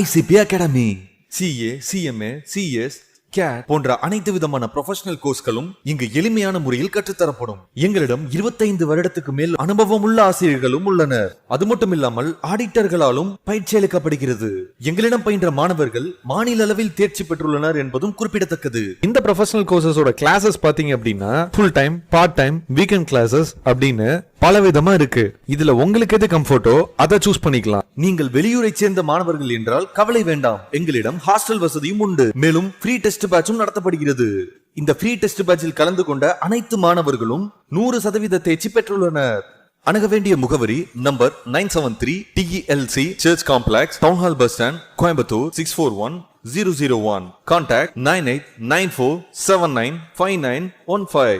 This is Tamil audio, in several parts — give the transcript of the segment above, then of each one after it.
ICP Academy. CA, CMA, CS, CAT போன்ற அனைத்து விதமான ப்ரொஃபஷனல் கோர்ஸ்களும் இங்கு எளிமையான முறையில் கற்றுத்தரப்படும். எங்களிடம் 25 வருடத்துக்கு மேல் அனுபவம் உள்ள ஆசிரியர்களும் உள்ளனர். அது மட்டும் இல்லாமல் ஆடிட்டர்களாலும் பயிற்சி அளிக்கப்படுகிறது. எங்களிடம் பயின்ற மாணவர்கள் மாநில அளவில் தேர்ச்சி பெற்றுள்ளனர் என்பதும் குறிப்பிடத்தக்கது. இந்த ப்ரொஃபஷனல் கோர்சஸோட கிளாஸஸ் பாத்தீங்க அப்படின்னா full time, part time, weekend classes அப்படின்னு பல விதமா இருக்கு. இதுல உங்களுக்கு எது கம்ஃபர்ட்டோ அதை சூஸ் பண்ணிக்கலாம். நீங்கள் வெளியூரை சேர்ந்த மாணவர்கள் என்றால் கவலை வேண்டாம். எங்களிடம் ஹாஸ்டல் வசதியும் உண்டு. மேலும் ஃப்ரீ டெஸ்ட் பேட்சும் நடத்தப்படுகிறது. இந்த ஃப்ரீ டெஸ்ட் பேட்சில் கலந்து கொண்ட அனைத்து மாணவர்களும் 100% தேர்ச்சி பெற்றுள்ளனர். அணுக வேண்டிய முகவரி number 973 TELC church complex, town hall bus stand, Coimbatore 641001. Contact 9894795915.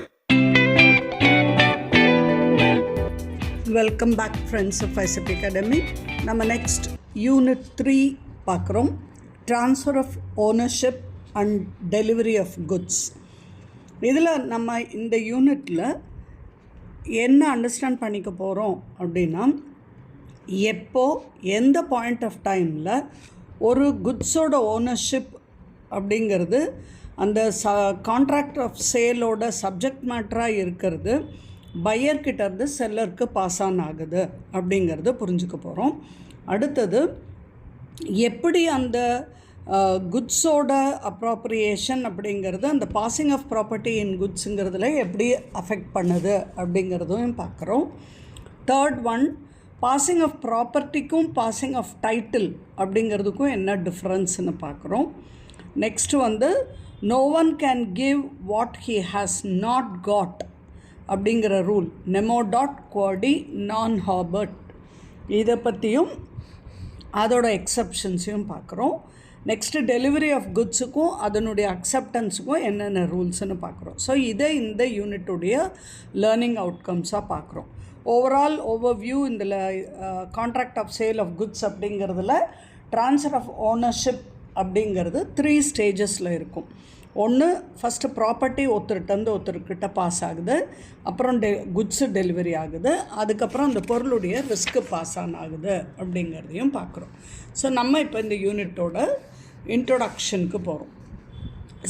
Welcome back friends of ICP Academy. நம்ம நெக்ஸ்ட் யூனிட் 3 பார்க்குறோம். Transfer of ownership and delivery of goods. இதில் நம்ம இந்த யூனிட்டில் என்ன அண்டர்ஸ்டாண்ட் பண்ணிக்க போகிறோம் அப்படின்னா, எப்போ எந்த பாயிண்ட் ஆஃப் டைமில் ஒரு குட்ஸோட ஓனர்ஷிப் அப்படிங்கிறது அந்த கான்ட்ராக்ட் ஆஃப் சேலோட சப்ஜெக்ட் மேட்டராக இருக்கிறது பையர்கிட்டேருந்து செல்லருக்கு பாஸ் ஆன் ஆகுது அப்படிங்கிறத புரிஞ்சுக்க போகிறோம். அடுத்தது எப்படி அந்த குட்ஸோட அப்ராப்ரியேஷன் அப்படிங்கிறது அந்த பாசிங் ஆஃப் ப்ராப்பர்ட்டி இன் குட்ஸுங்கிறதுல எப்படி அஃபெக்ட் பண்ணுது அப்படிங்கிறதும் பார்க்குறோம். தேர்ட் ஒன், பாசிங் ஆஃப் ப்ராப்பர்ட்டிக்கும் பாசிங் ஆஃப் டைட்டில் அப்படிங்கிறதுக்கும் என்ன டிஃப்ரென்ஸ்னு பார்க்குறோம். Next no one can give what he has not got அப்படிங்கிற rule, nemo dat quod non habet, இதை பற்றியும் அதோட எக்ஸப்ஷன்ஸையும் பார்க்குறோம். நெக்ஸ்ட்டு டெலிவரி ஆஃப் குட்ஸுக்கும் அதனுடைய அக்செப்டன்ஸுக்கும் என்னென்ன ரூல்ஸ்னு பார்க்குறோம். ஸோ இதை இந்த யூனிட்டுடைய லேர்னிங் அவுட்கம்ஸாக பார்க்குறோம். ஓவரால் ஓவர்வியூ இந்த contract of sale of goods அப்படிங்கிறதுல ட்ரான்ஸ்ஃபர் ஆஃப் ஓனர்ஷிப் அப்படிங்கிறது 3 ஸ்டேஜஸில் இருக்கும். ஒன்று, ஃபஸ்ட்டு ப்ராப்பர்ட்டி ஒருத்தர்கிட்ட பாஸ் ஆகுது, அப்புறம் குட்ஸு டெலிவரி ஆகுது, அதுக்கப்புறம் அந்த பொருளுடைய ரிஸ்க்கு பாஸ் ஆன் ஆகுது அப்படிங்கிறதையும் பார்க்குறோம். ஸோ நம்ம இப்போ இந்த யூனிட்டோட இன்ட்ரோடக்ஷனுக்கு போகிறோம்.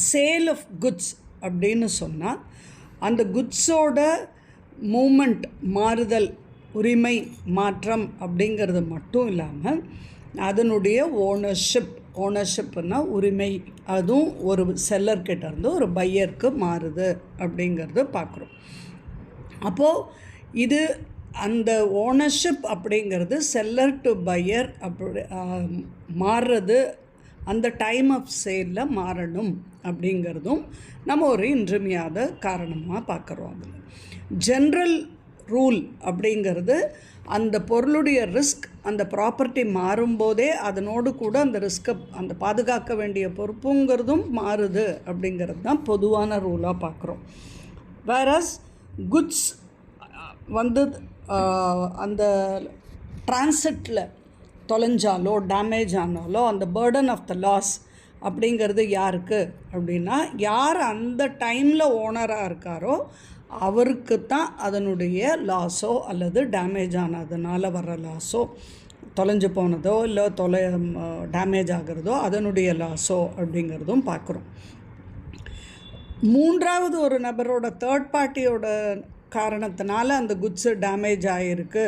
சேல் ஆஃப் குட்ஸ் அப்படின்னு சொன்னால் அந்த குட்ஸோட மூமெண்ட், மாறுதல், உரிமை, மாற்றம் அப்படிங்கிறது மட்டும் இல்லாமல் அதனுடைய ஓனர்ஷிப்னா உரிமை, அதுவும் ஒரு செல்லர்கிட்டேருந்து ஒரு பையருக்கு மாறுது அப்படிங்கிறது பார்க்குறோம். அப்போது இது அந்த ஓனர்ஷிப் அப்படிங்கிறது செல்லர் டு பையர் அப்படி மாறுறது அந்த டைம் ஆஃப் சேலில் மாறணும் அப்படிங்கிறதும் நம்ம ஒரு இன்றியமையாத காரணமாக பார்க்குறோம். அதில் ஜென்ரல் ரூல் அப்படிங்கிறது அந்த பொருளுடைய ரிஸ்க் அந்த ப்ராப்பர்ட்டி மாறும்போதே அதனோடு கூட அந்த ரிஸ்க்கை அந்த பாதுகாக்க வேண்டிய பொறுப்புங்கிறதும் மாறுது அப்படிங்கிறது தான் பொதுவான ரூலாக பார்க்குறோம். வேறஸ் குட்ஸ் அந்த டிரான்சிட்டில் தொலைஞ்சாலோ டேமேஜ் ஆனாலோ அந்த பேர்டன் ஆஃப் த லாஸ் அப்படிங்கிறது யாருக்கு அப்படின்னா, யார் அந்த டைமில் ஓனராக இருக்காரோ அவருக்கு தான் அதனுடைய லாஸோ அல்லது டேமேஜ் ஆனதுனால வர்ற லாஸோ, தொலைஞ்சு போனதோ இல்லை டேமேஜ் ஆகிறதோ அதனுடைய லாஸோ அப்படிங்கிறதும் பார்க்குறோம். மூன்றாவது ஒரு நபரோட தேர்ட் பார்ட்டியோட காரணத்தினால அந்த குட்ஸு டேமேஜ் ஆகிருக்கு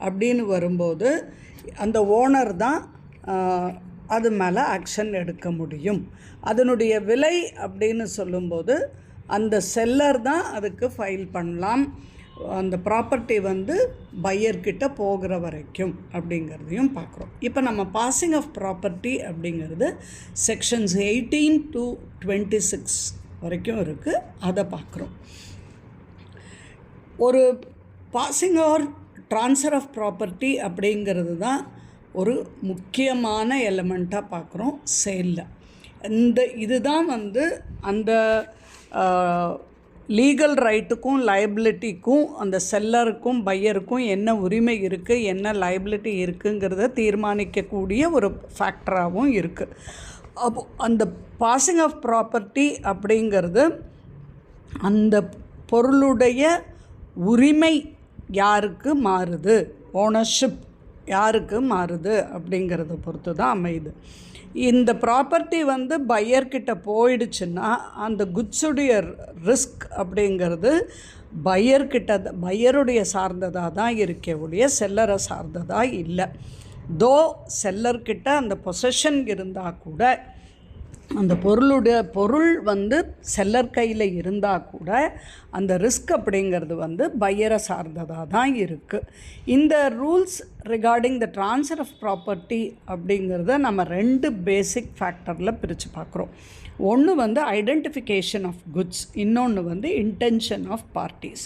அப்படின்னு வரும்போது அந்த ஓனர் தான் அது மேலே ஆக்ஷன் எடுக்க முடியும். அதனுடைய விலை அப்படின்னு சொல்லும்போது அந்த செல்லர் தான் அதுக்கு ஃபைல் பண்ணலாம், அந்த ப்ராப்பர்ட்டி பையர்கிட்ட போகிற வரைக்கும் அப்படிங்கிறதையும் பார்க்குறோம். இப்போ நம்ம பாசிங் ஆஃப் ப்ராப்பர்ட்டி அப்படிங்கிறது செக்ஷன்ஸ் 18 to 26 வரைக்கும் இருக்குது, அதை பார்க்குறோம். ஒரு passing or transfer of property அப்படிங்கிறது தான் ஒரு முக்கியமான எலமெண்ட்டாக பார்க்குறோம் சேலில். இதுதான் அந்த லீகல் ரைட்டுக்கும் லைபிலிட்டிக்கும் அந்த செல்லருக்கும் பையருக்கும் என்ன உரிமை இருக்குது, என்ன லைபிலிட்டி இருக்குங்கிறத தீர்மானிக்கக்கூடிய ஒரு ஃபேக்டராகவும் இருக்குது. அப்போ அந்த பாசிங் ஆஃப் ப்ராப்பர்ட்டி அப்படிங்கிறது அந்த பொருளுடைய உரிமை யாருக்கு மாறுது, ஓனர்ஷிப் யாருக்கு மாறுது அப்படிங்கிறத பொறுத்து தான் அமையுது. இந்த ப்ராப்பர்ட்டி வந்து பையர்கிட்ட போயிடுச்சுன்னா அந்த குட்ஸுடைய ரிஸ்க் அப்படிங்கிறது பையருடைய சார்ந்ததாக தான் இருக்கே ஒழிய செல்லரை சார்ந்ததாக இல்லை. தோ செல்லர்கிட்ட அந்த பொசஷன் இருந்தால் கூட, அந்த பொருள் வந்து செல்லர் கையில் இருந்தால் கூட அந்த ரிஸ்க் அப்படிங்கிறது வந்து பையரை சார்ந்ததாக தான் இருக்குது. இந்த rules regarding the transfer of property அப்படிங்கிறத நம்ம 2 பேசிக் ஃபேக்டரில் பிரித்து பார்க்குறோம். ஒன்று வந்து ஐடென்டிஃபிகேஷன் ஆஃப் குட்ஸ், இன்னொன்று வந்து intention of parties.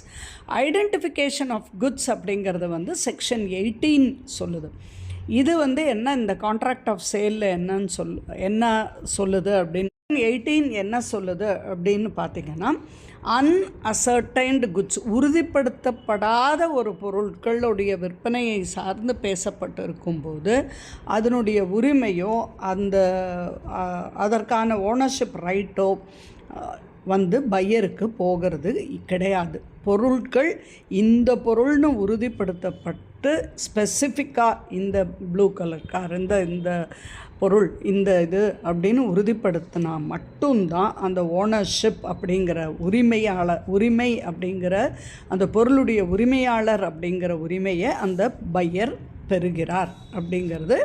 Identification of goods அப்படிங்கிறது வந்து செக்ஷன் 18 சொல்லுது. இது வந்து என்ன, இந்த கான்ட்ராக்ட் ஆஃப் சேலில் என்ன சொல்லுது அப்படின்னு 18 என்ன சொல்லுது அப்படின்னு பார்த்தீங்கன்னா, அன்அசர்டைன்டு குட்ஸ், உறுதிப்படுத்தப்படாத ஒரு பொருட்களுடைய விற்பனையை சார்ந்து பேசப்பட்டு இருக்கும்போது அதனுடைய உரிமையோ அதற்கான ஓனர்ஷிப் ரைட்டோ வந்து பையருக்கு போகிறது கிடையாது. பொருட்கள் இந்த பொருள்னு உறுதிப்படுத்தப்பட்டு ஸ்பெசிஃபிக்காக இந்த ப்ளூ கலர் கார், இந்த பொருள், இந்த இது அப்படின்னு உறுதிப்படுத்தினா மட்டும்தான் அந்த ஓனர்ஷிப் அப்படிங்கிற உரிமை அப்படிங்கிற அந்த பொருளுடைய உரிமையாளர் அப்படிங்கிற உரிமையை அந்த பையர் பெறுகிறார். அப்படிங்கிறது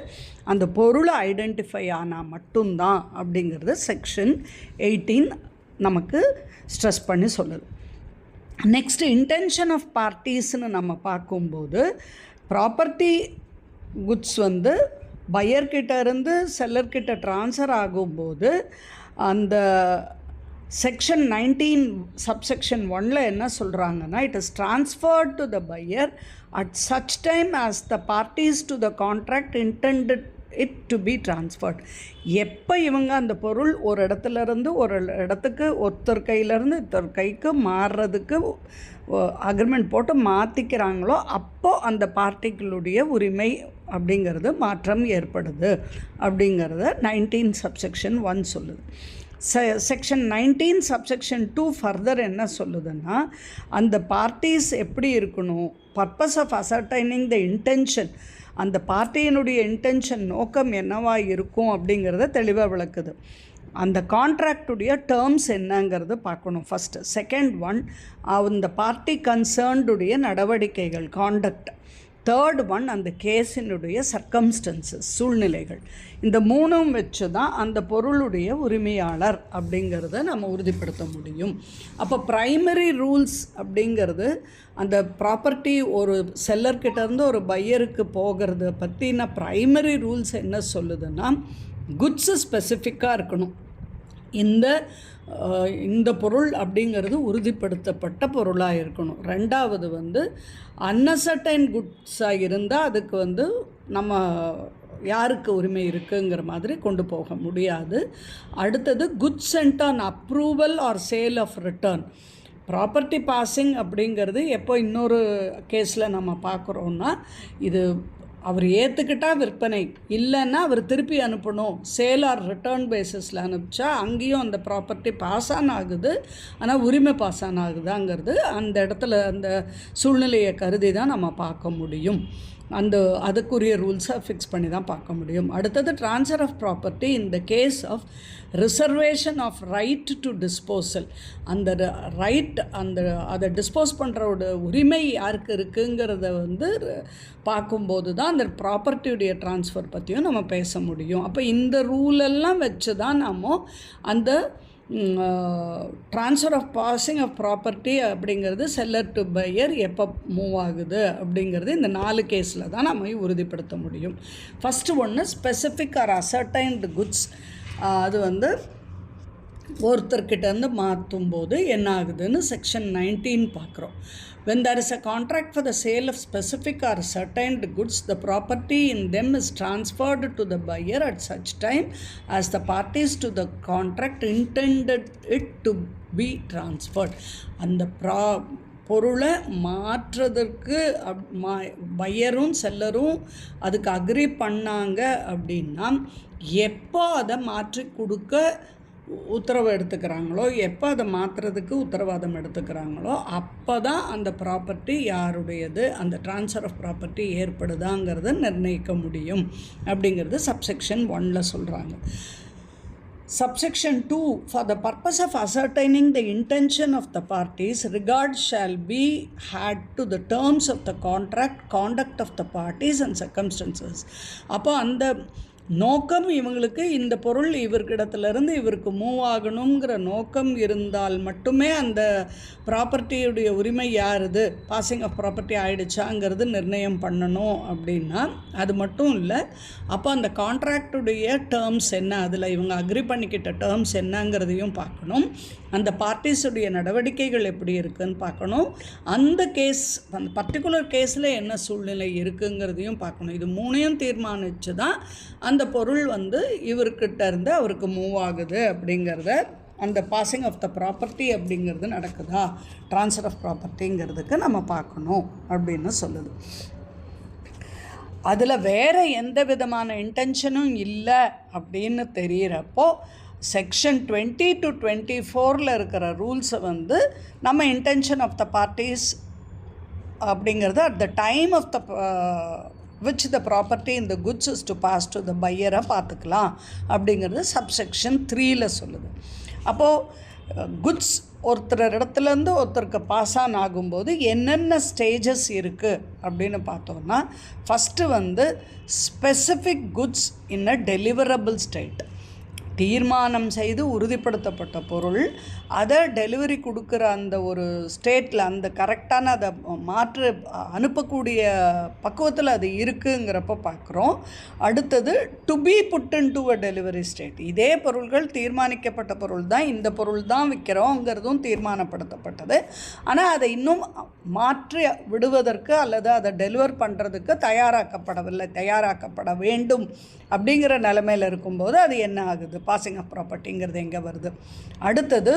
அந்த பொருளை ஐடென்டிஃபை ஆனால் மட்டும்தான் அப்படிங்கிறது செக்ஷன் 18 நமக்கு ஸ்ட்ரெஸ் பண்ணி சொல்லுது. நெக்ஸ்ட்டு இன்டென்ஷன் ஆஃப் பார்ட்டிஸ்னு நம்ம பார்க்கும்போது, ப்ராப்பர்ட்டி குட்ஸ் வந்து பையர்கிட்ட இருந்து செல்லர்கிட்ட ட்ரான்ஸ்ஃபர் ஆகும்போது அந்த செக்ஷன் 19 சப்செக்ஷன் 1 என்ன சொல்கிறாங்கன்னா, it is transferred to the buyer at such time as the parties to the contract intended it to be transferred. எப்போ இவங்க அந்த பொருள் ஒரு இடத்துலேருந்து ஒரு இடத்துக்கு ஒருத்தர் கையிலேருந்து ஒருத்தர் கைக்கு மாறுறதுக்கு அக்ரிமெண்ட் போட்டு மாற்றிக்கிறாங்களோ அப்போது அந்த பார்ட்டிகளுடைய உரிமை அப்படிங்கிறது மாற்றம் ஏற்படுது அப்படிங்கிறத 19 சப்செக்ஷன் 1 சொல்லுது. செக்ஷன் 19 சப்செக்ஷன் 2 ஃபர்தர் என்ன சொல்லுதுன்னா, அந்த பார்ட்டிஸ் எப்படி இருக்கணும், purpose of ascertaining the intention, அந்த பார்ட்டியினுடைய இன்டென்ஷன் நோக்கம் என்னவாக இருக்கும் அப்படிங்கிறத தெளிவாக விளக்குது. அந்த கான்ட்ராக்டுடைய டேர்ம்ஸ் என்னங்கிறது பார்க்கணும் ஃபஸ்ட்டு. செகண்ட் ஒன், அந்த பார்ட்டி கன்சர்ன்டுடைய நடவடிக்கைகள், காண்டக்ட். தேர்ட் ஒன், அந்த கேஸினுடைய சர்க்கம்ஸ்டன்சஸ், சூழ்நிலைகள். இந்த 3 வச்சு தான் அந்த பொருளுடைய உரிமையாளர் அப்படிங்கிறத நம்ம உறுதிப்படுத்த முடியும். அப்போ ப்ரைமரி ரூல்ஸ் அப்படிங்கிறது அந்த ப்ராப்பர்ட்டி ஒரு செல்லர்கிட்டேருந்து ஒரு பையருக்கு போகிறத பற்றின ப்ரைமரி ரூல்ஸ் என்ன சொல்லுதுன்னா, குட்ஸு ஸ்பெசிஃபிக்காக இருக்கணும். இந்த பொருள் அப்படிங்கிறது உறுதிப்படுத்தப்பட்ட பொருளாக இருக்கணும். ரெண்டாவது வந்து அன்அசர்டைன் குட்ஸாக இருந்தால் அதுக்கு வந்து நம்ம யாருக்கு உரிமை இருக்குங்கிற மாதிரி கொண்டு போக முடியாது. அடுத்தது goods sent on approval or sale of return. Property passing அப்படிங்கிறது எப்போ இன்னொரு கேஸில் நம்ம பார்க்குறோன்னா, இது அவர் ஏற்றுக்கிட்டால் விற்பனை, இல்லைன்னா அவர் திருப்பி அனுப்பணும், சேல் ஆர் ரிட்டர்ன் பேசிஸில் அனுப்பிச்சா அங்கேயும் அந்த ப்ராப்பர்ட்டி பாஸ் ஆன் ஆகுது, ஆனால் உரிமை பாஸ் ஆன் ஆகுதாங்கிறது அந்த இடத்துல அந்த சூழ்நிலையை கருதி தான் நம்ம பார்க்க முடியும். அதுக்குரிய ரூல்ஸை ஃபிக்ஸ் பண்ணி தான் பார்க்க முடியும். அடுத்தது transfer of property in the case of reservation of right to disposal. அந்த ரைட், அதை டிஸ்போஸ் பண்ணுறோட உரிமை யாருக்கு இருக்குங்கிறத வந்து பார்க்கும்போது தான் அந்த ப்ராப்பர்ட்டியுடைய ட்ரான்ஸ்ஃபர் பற்றியும் நம்ம பேச முடியும். அப்போ இந்த ரூலெல்லாம் வச்சு தான் நம்ம அந்த transfer of passing of property அப்படிங்கிறது செல்லர் டு பையர் எப்போ மூவ் ஆகுது அப்படிங்கிறது இந்த 4 கேஸில் தான் நம்ம உறுதிப்படுத்த முடியும். ஃபஸ்ட்டு ஒன்று, ஸ்பெசிஃபிக் ஆர் அசர்டைன்டு குட்ஸ். அது வந்து ஒருத்தர்கிட்டேருந்து மாற்றும்போது என்ன ஆகுதுன்னு செக்ஷன் 19 பார்க்குறோம். When there is a contract for the sale of specific or certain goods, the property in them is transferred to the buyer at such time as the parties to the contract intended it to be transferred. அந்த பொருளை மாற்றுறதுக்கு பையரும் செல்லரும் அதுக்கு அக்ரி பண்ணாங்க அப்படின்னா, எப்போ அதை மாற்றி கொடுக்க உத்தரவு எடுத்துக்கிறாங்களோ, எப்போ அதை மாற்றுறதுக்கு உத்தரவாதம் எடுத்துக்கிறாங்களோ அப்போ தான் அந்த ப்ராப்பர்ட்டி யாருடையது, அந்த ட்ரான்ஸ்ஃபர் ஆஃப் ப்ராப்பர்ட்டி ஏற்படுதாங்கிறத நிர்ணயிக்க முடியும் அப்படிங்கிறது சப்செக்ஷன் 1ல் சொல்கிறாங்க. Subsection 2, for the purpose of ascertaining the intention of the parties, regard shall be had to the terms of the contract, conduct of the parties and circumstances. அப்போ அந்த நோக்கம் இவங்களுக்கு இந்த பொருள் இவர்கிடத்துலேருந்து இவருக்கு மூவ் ஆகணுங்கிற நோக்கம் இருந்தால் மட்டுமே அந்த ப்ராப்பர்ட்டியுடைய உரிமை யாருது, பாசிங் ஆஃப் ப்ராப்பர்ட்டி ஆகிடுச்சாங்கிறது நிர்ணயம் பண்ணணும் அப்படின்னா அது மட்டும் இல்லை. அப்போ அந்த கான்ட்ராக்டுடைய டேர்ம்ஸ் என்ன, அதில் இவங்க அக்ரி பண்ணிக்கிட்ட டேர்ம்ஸ் என்னங்கிறதையும் பார்க்கணும். அந்த பார்ட்டிஸுடைய நடவடிக்கைகள் எப்படி இருக்குதுன்னு பார்க்கணும். அந்த கேஸ், அந்த பர்டிகுலர் கேஸில் என்ன சூழ்நிலை இருக்குங்கிறதையும் பார்க்கணும். இது 3ஐயும் தீர்மானித்து தான் அந்த பொருள் இவர்கிட்ட இருந்து அவருக்கு மூவ் ஆகுது அப்படிங்கிறத, அந்த பாசிங் ஆஃப் த ப்ராப்பர்ட்டி அப்படிங்கிறது நடக்குதா, ட்ரான்ஸ்ஃபர் ஆஃப் ப்ராப்பர்ட்டிங்கிறதுக்கு நம்ம பார்க்கணும் அப்படின்னு சொல்லுது. அதில் வேறு எந்த விதமான இன்டென்ஷனும் இல்லை அப்படின்னு தெரிகிறப்போ செக்ஷன் 20 to 24 இருக்கிற ரூல்ஸை நம்ம இன்டென்ஷன் ஆஃப் த பார்ட்டிஸ் அப்படிங்கிறது at the time of the which the property in the goods is to pass to the buyer பார்த்துக்கலாம் அப்படிங்கிறது சப்செக்ஷன் 3ல் சொல்லுது. அப்போது குட்ஸ் ஒருத்தர் இடத்துலேருந்து ஒருத்தருக்கு பாஸ் ஆன் ஆகும்போது என்னென்ன ஸ்டேஜஸ் இருக்குது அப்படின்னு பார்த்தோம்னா, ஃபஸ்ட்டு ஸ்பெசிஃபிக் குட்ஸ் இன் அ டெலிவரபிள் ஸ்டேட், தீர்மானம் செய்து உறுதிப்படுத்தப்பட்ட பொருள் அதை டெலிவரி கொடுக்குற அந்த ஒரு ஸ்டேட்டில் அந்த கரெக்டான அதை மாற்று அனுப்பக்கூடிய பக்குவத்தில் அது இருக்குங்கிறப்ப பார்க்குறோம். அடுத்தது to be put into a delivery state, இதே பொருள்கள் தீர்மானிக்கப்பட்ட பொருள் தான், இந்த பொருள் தான் விற்கிறோங்கிறதும் தீர்மானப்படுத்தப்பட்டது. ஆனால் அதை இன்னும் மாற்றி விடுவதற்கு அல்லது அதை டெலிவர் பண்ணுறதுக்கு தயாராக்கப்பட வேண்டும் அப்படிங்கிற நிலைமையில் இருக்கும்போது அது என்ன ஆகுது, பாசிங் ஆஃப் ப்ராப்பர்ட்டிங்கிறது எங்கே வருது. அடுத்தது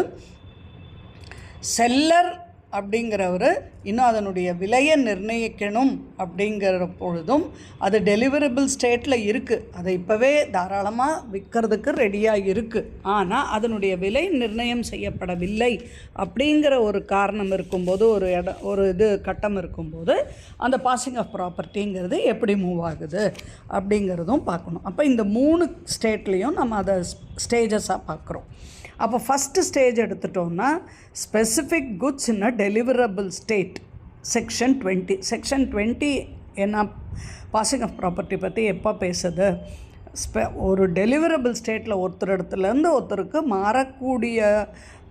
செல்லர் அப்படிங்கிறவர் இன்னும் அதனுடைய விலையை நிர்ணயிக்கணும் அப்படிங்கிற பொழுதும் அது டெலிவரபிள் ஸ்டேட்டில் இருக்குது, அதை இப்போவே தாராளமாக விற்கிறதுக்கு ரெடியாக இருக்குது. ஆனால் அதனுடைய விலை நிர்ணயம் செய்யப்படவில்லை அப்படிங்கிற ஒரு காரணம் இருக்கும்போது, ஒரு கட்டம் இருக்கும்போது அந்த பாசிங் ஆஃப் ப்ராப்பர்ட்டிங்கிறது எப்படி மூவ் ஆகுது அப்படிங்கிறதும் பார்க்கணும். அப்போ இந்த 3 ஸ்டேட்லேயும் நம்ம அதை ஸ்டேஜஸாக பார்க்குறோம். அப்போ ஃபஸ்ட்டு ஸ்டேஜ் எடுத்துட்டோம்னா ஸ்பெசிஃபிக் குட்ஸ் இன் அ டெலிவரபிள் ஸ்டேட், செக்ஷன் 20. செக்ஷன் 20 என்ன பாசிங் ஆஃப் ப்ராப்பர்ட்டி பற்றி எப்போ பேசுது, ஒரு டெலிவரபிள் ஸ்டேட்டில் ஒருத்தர் இடத்துலேருந்து ஒருத்தருக்கு மாறக்கூடிய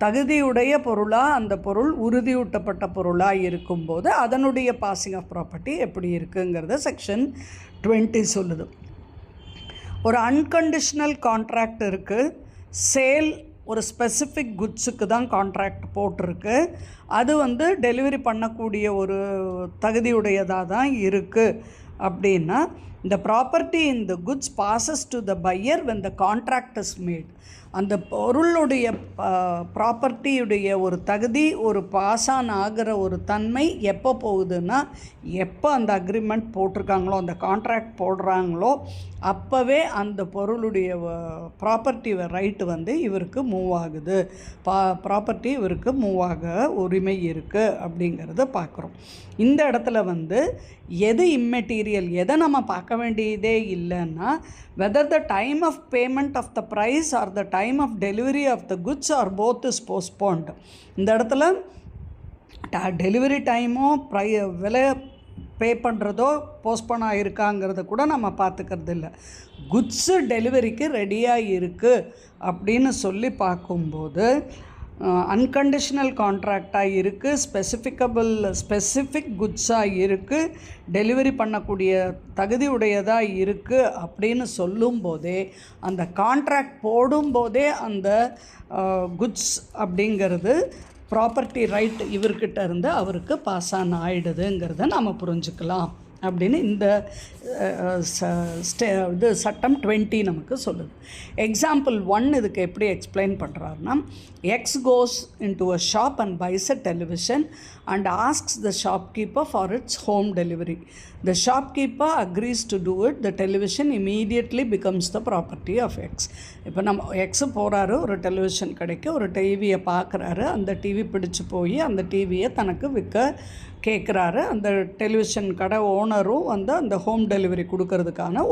தகுதியுடைய பொருளாக அந்த பொருள் உறுதியூட்டப்பட்ட பொருளாக இருக்கும்போது அதனுடைய பாசிங் ஆஃப் ப்ராப்பர்ட்டி எப்படி இருக்குங்கிறத செக்ஷன் 20 சொல்லுது. ஒரு அன்கண்டிஷ்னல் கான்ட்ராக்ட் இருக்குது, சேல் ஒரு ஸ்பெசிஃபிக் குட்ஸுக்கு தான் கான்ட்ராக்ட் போட்டிருக்கு, அது டெலிவரி பண்ணக்கூடிய ஒரு தகுதியுடையதாக தான் இருக்குது அப்படின்னா, the property in the goods passes to the buyer when the contract is made. அந்த பொருளுடைய ப்ராப்பர்ட்டியுடைய ஒரு தகுதி, ஒரு பாஸ் ஆன் ஆகிற ஒரு தன்மை எப்போ போகுதுன்னா, எப்போ அந்த அக்ரிமெண்ட் போட்டிருக்காங்களோ, அந்த கான்ட்ராக்ட் போடுறாங்களோ அப்போவே அந்த பொருளுடைய ப்ராப்பர்ட்டி ரைட்டு இவருக்கு மூவ் ஆகுது, ப்ராப்பர்ட்டி இவருக்கு மூவ் ஆக உரிமை இருக்குது அப்படிங்கிறத பார்க்குறோம். இந்த இடத்துல எது இம்மெட்டீரியல், எதை நம்ம பார்க்க வேண்டியதே இல்லைன்னா, whether the time of payment of the price or the time of delivery of the goods or both is postponed. இந்த இடத்துல டெலிவரி டைமோ விலை பே பண்ணுறதோ போஸ்ட்போன் ஆகிருக்காங்கிறத கூட நம்ம பார்த்துக்கிறது இல்லை. குட்ஸு டெலிவரிக்கு ரெடியாக இருக்குது அப்படின்னு சொல்லி பார்க்கும்போது அன்கண்டிஷ்னல் கான்ட்ராக்டாக இருக்குது, ஸ்பெசிஃபிக் குட்ஸாக இருக்குது, டெலிவரி பண்ணக்கூடிய தகுதி உடையதாக இருக்குது அப்படின்னு சொல்லும்போதே, அந்த கான்ட்ராக்ட் போடும்போதே அந்த குட்ஸ் அப்படிங்கிறது ப்ராப்பர்ட்டி ரைட் இவர்கிட்ட இருந்து அவருக்கு பாஸ் ஆன் ஆகிடுதுங்கிறத நாம் புரிஞ்சுக்கலாம் அப்படின்னு இந்த இது சட்டம் 20 நமக்கு சொல்லுது. எக்ஸாம்பிள் 1 இதுக்கு எப்படி எக்ஸ்பிளைன் பண்ணுறாருன்னா, X goes into a shop and buys a television and asks the shopkeeper for its home delivery. The shopkeeper agrees to do it. The television immediately becomes the property of X. இப்போ நம்ம எக்ஸு போகிறாரு, ஒரு டெலிவிஷன் கடைக்கு ஒரு டிவியை பார்க்குறாரு. அந்த டிவி பிடிச்சி போய் அந்த டிவியை தனக்கு விற்க கேட்குறாரு. அந்த டெலிவிஷன் கடை ஓனரும் வந்து அந்த ஹோம் டெலிவரி கொடுக்கறதுக்கான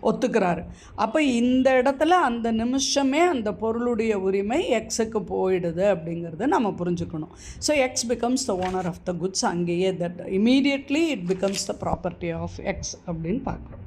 ஒத்துக்கிறாரு. அப்போ இந்த இடத்துல அந்த நிமிஷமே அந்த பொருளுடைய உரிமை எக்ஸுக்கு போயிடுது அப்படிங்கிறத நம்ம புரிஞ்சுக்கணும். So X becomes the owner of the goods. அங்கேயே that immediately it becomes the property of X அப்படின்னு பார்க்குறோம்.